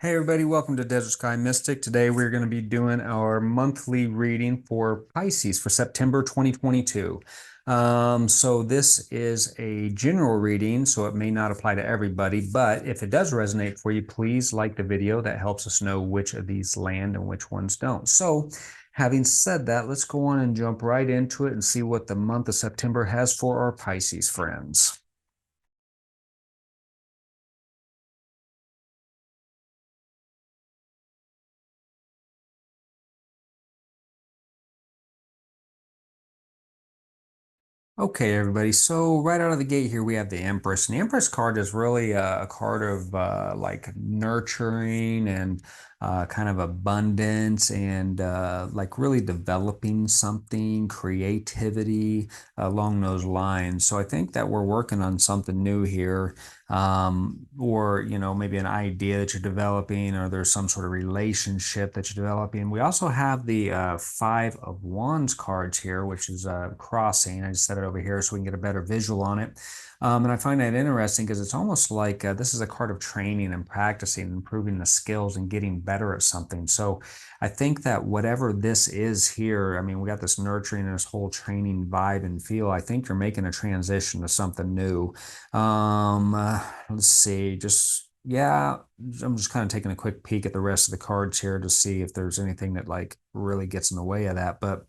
Hey everybody, welcome to Desert Sky Mystic. Today we're going to be doing our monthly reading for Pisces for September 2022. So this is a general reading, so it may not apply to everybody, but if it does resonate for you, please like the video. That helps us know which of these land and which ones don't. So having said that, let's go on and jump right into it and see what the month of September has for our Pisces friends. Okay, everybody. So right out of the gate here, we have the Empress. And the Empress card is really a card of like nurturing and kind of abundance and like really developing something, creativity along those lines. So I think that we're working on something new here, or maybe an idea that you're developing, or there's some sort of relationship that you're developing. We also have the Five of Wands cards here, which is crossing. I just set it over here so we can get a better visual on it. And I find that interesting because it's almost like this is a card of training and practicing, improving the skills and getting better at something. So I think that whatever this is here, I mean, we got this nurturing and this whole training vibe and feel. I think you're making a transition to something new. Let's see, yeah, I'm just kind of taking a quick peek at the rest of the cards here to see if there's anything that like really gets in the way of that. But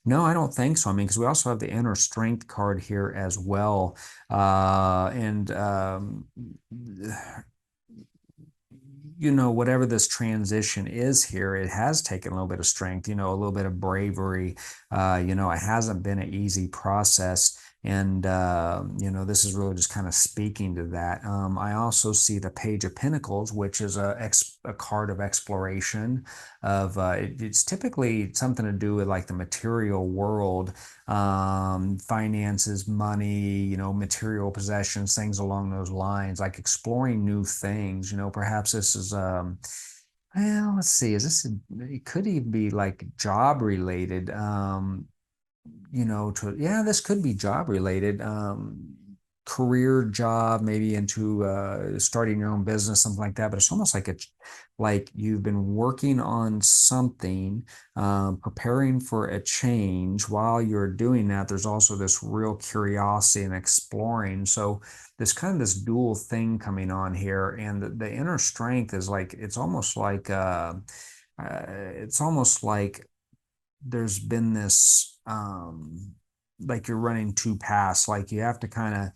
no, I don't think so. I mean, because we also have the inner strength card here as well. And whatever this transition is here, it has taken a little bit of strength, a little bit of bravery. It hasn't been an easy process. And, this is really just kind of speaking to that. I also see the Page of Pentacles, which is a card of exploration it's typically something to do with like the material world, finances, money, material possessions, things along those lines, like exploring new things. Perhaps this is well, let's see, it could even be like job related. Yeah, this could be job related. Career job, maybe into starting your own business, something like that. But it's almost like it's like you've been working on something, preparing for a change. While you're doing that, there's also this real curiosity and exploring. So this kind of this dual thing coming on here, and the inner strength is like it's almost like there's been this like you're running two paths, like you have to kind of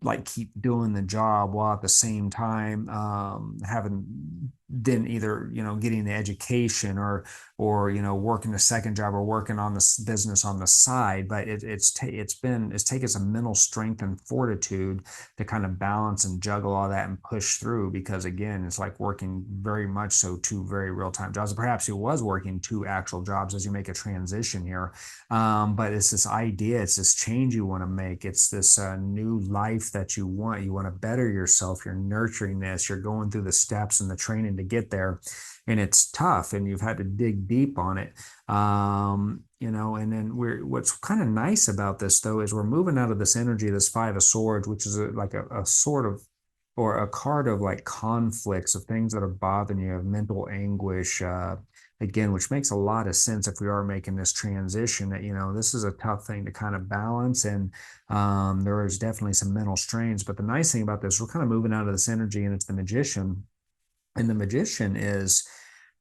like keep doing the job while at the same time having then either getting the education or working a second job or working on this business on the side. But it's taken some mental strength and fortitude to kind of balance and juggle all that and push through, because again, it's like working very much so two very real-time jobs. Perhaps he was working two actual jobs as you make a transition here. But it's this idea, it's this change you want to make, it's this new life that you want. You want to better yourself. You're nurturing this. You're going through the steps and the training to get there, and it's tough, and you've had to dig deep on it. And then what's kind of nice about this though is we're moving out of this energy, this Five of Swords, which is like a sort of or a card of like conflicts of things that are bothering you, of mental anguish, again, which makes a lot of sense if we are making this transition, that, this is a tough thing to kind of balance. And there is definitely some mental strains. But the nice thing about this, we're kind of moving out of this energy, and it's the Magician. And the Magician is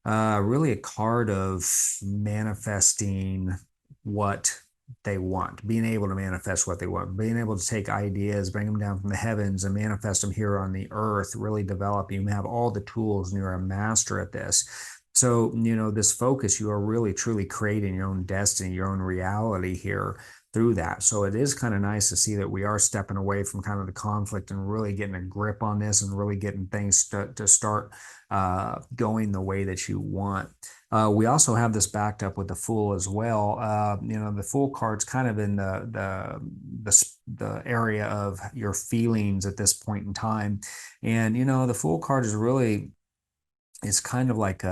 really a card of manifesting what they want, being able to manifest what they want, being able to take ideas, bring them down from the heavens and manifest them here on the earth, really develop. You have all the tools and you're a master at this. So, this focus, you are really truly creating your own destiny, your own reality here through that. So it is kind of nice to see that we are stepping away from kind of the conflict and really getting a grip on this and really getting things to start going the way that you want. We also have this backed up with the Fool as well. The Fool card's kind of in the area of your feelings at this point in time, and the Fool card is really it's kind of like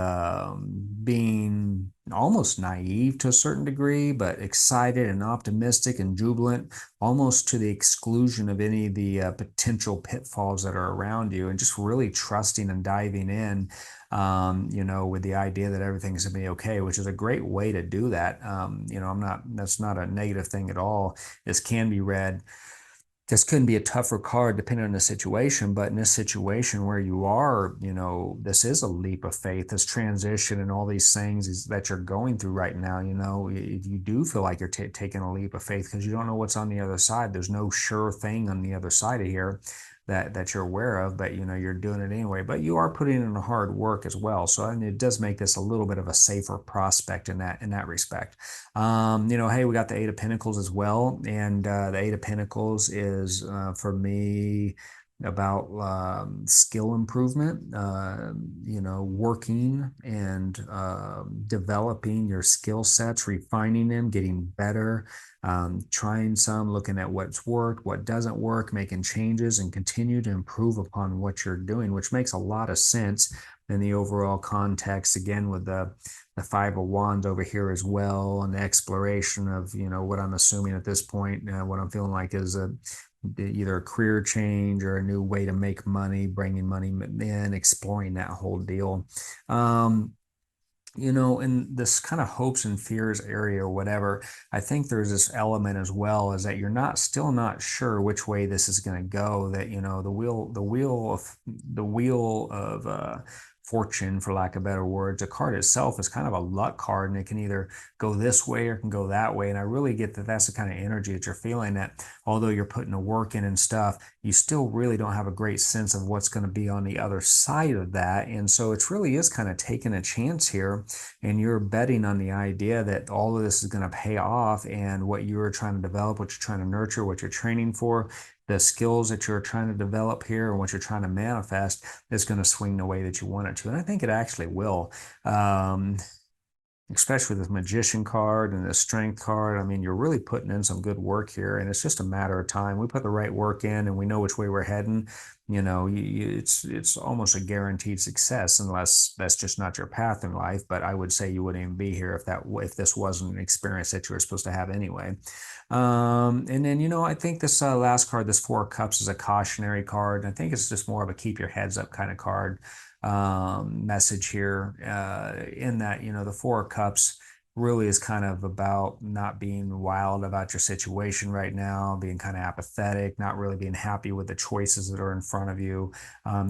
being almost naive to a certain degree, but excited and optimistic and jubilant, almost to the exclusion of any of the potential pitfalls that are around you, and just really trusting and diving in, with the idea that everything's gonna be okay, which is a great way to do that. That's not a negative thing at all. This can be read, this couldn't be a tougher card depending on the situation, but in this situation where you are, this is a leap of faith, this transition and all these things that you're going through right now. You do feel like you're taking a leap of faith because you don't know what's on the other side. There's no sure thing on the other side of here that you're aware of, but you're doing it anyway. But you are putting in the hard work as well. So I mean, it does make this a little bit of a safer prospect in that respect. Hey, we got the Eight of Pentacles as well, and the Eight of Pentacles is for me about skill improvement, working and developing your skill sets, refining them, getting better, trying some, looking at what's worked, what doesn't work, making changes, and continue to improve upon what you're doing, which makes a lot of sense in the overall context. Again, with the Five of Wands over here as well, and the exploration of what I'm assuming at this point, what I'm feeling like is either a career change or a new way to make money, bringing money in, exploring that whole deal. In this kind of hopes and fears area or whatever, I think there's this element as well, is that you're still not sure which way this is going to go. That the wheel of fortune, for lack of better words, the card itself is kind of a luck card, and it can either go this way or it can go that way. And I really get that that's the kind of energy that you're feeling, that although you're putting the work in and stuff, you still really don't have a great sense of what's going to be on the other side of that. And so it really is kind of taking a chance here, and you're betting on the idea that all of this is going to pay off, and what you're trying to develop, what you're trying to nurture, what you're training for, the skills that you're trying to develop here and what you're trying to manifest is going to swing the way that you want it to. And I think it actually will. Especially with the magician card and the strength card. I mean, you're really putting in some good work here, and it's just a matter of time. We put the right work in and we know which way we're heading. It's almost a guaranteed success, unless that's just not your path in life. But I would say you wouldn't even be here if this wasn't an experience that you were supposed to have anyway. And then I think this last card, this Four of Cups, is a cautionary card. I think it's just more of a keep your heads up kind of card, message here, in that the Four of Cups really is kind of about not being wild about your situation right now, being kind of apathetic, not really being happy with the choices that are in front of you.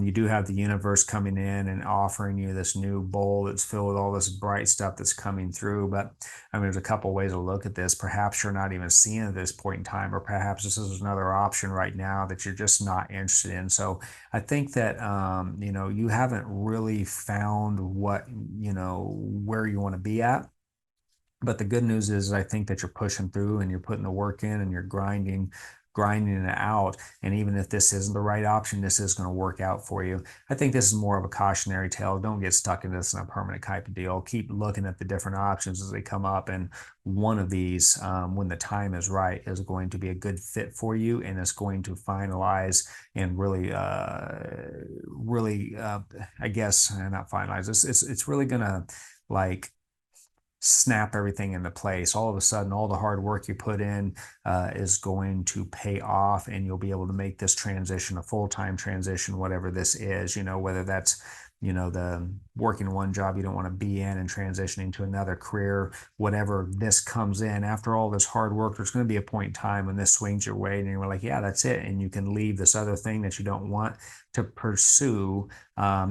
You do have the universe coming in and offering you this new bowl that's filled with all this bright stuff that's coming through. But I mean, there's a couple ways to look at this. Perhaps you're not even seeing it at this point in time, or perhaps this is another option right now that you're just not interested in. So I think that you haven't really found where you want to be at. But the good news is I think that you're pushing through and you're putting the work in and you're grinding it out. And even if this isn't the right option, this is going to work out for you. I think this is more of a cautionary tale. Don't get stuck in this in a permanent type of deal. Keep looking at the different options as they come up. And one of these, when the time is right, is going to be a good fit for you, and it's going to finalize and really, I guess, not finalize. It's really going to like snap everything into place. All of a sudden, all the hard work you put in is going to pay off, and you'll be able to make this transition a full-time transition, whatever this is, whether that's the working one job you don't want to be in and transitioning to another career, whatever this comes in. After all this hard work, there's going to be a point in time when this swings your way and you're like, yeah, that's it. And you can leave this other thing that you don't want to pursue,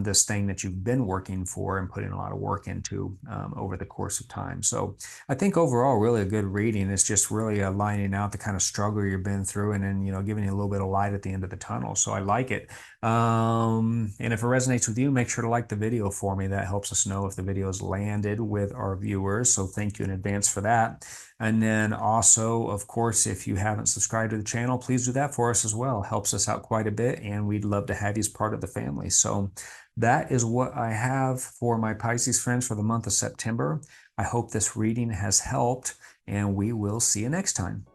this thing that you've been working for and putting a lot of work into over the course of time. So I think overall, really a good reading. It's just really lining out the kind of struggle you've been through, and then, giving you a little bit of light at the end of the tunnel. So I like it. And if it resonates with you, make sure to like the video for me. That helps us know if the video has landed with our viewers. So thank you in advance for that. And then also, of course, if you haven't subscribed to the channel, please do that for us as well. Helps us out quite a bit, and we'd love to have you as part of the family. So that is what I have for my Pisces friends for the month of September. I hope this reading has helped, and we will see you next time.